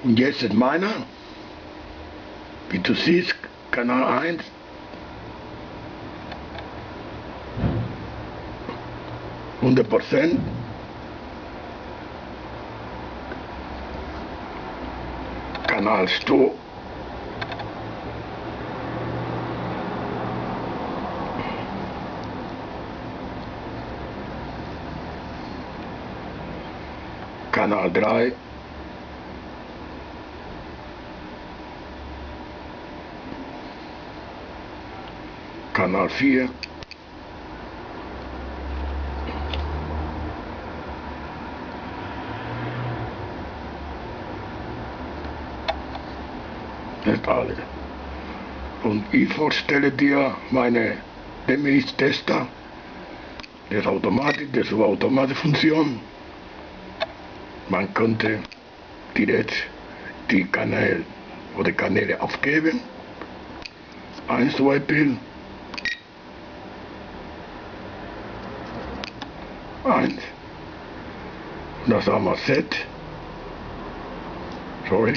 Und jetzt ist meiner, wie du siehst, Kanal 1. %. Kanal Sto. Kanal 3. Kanal 4. Das ist alles. Und ich vorstelle dir meine DMX-Tester. Das ist eine automatische Funktion. Man könnte direkt die Kanäle aufgeben. Ein Beispiel. 1. Und das haben wir Set. Sorry.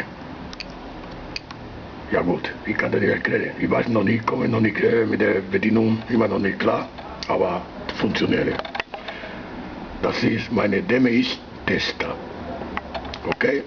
Ja gut, ich kann das nicht erklären. Ich weiß noch nicht, komme noch nicht mit der Bedienung, immer noch nicht klar, aber funktioniert. Das ist meine DMX-Tester. Okay?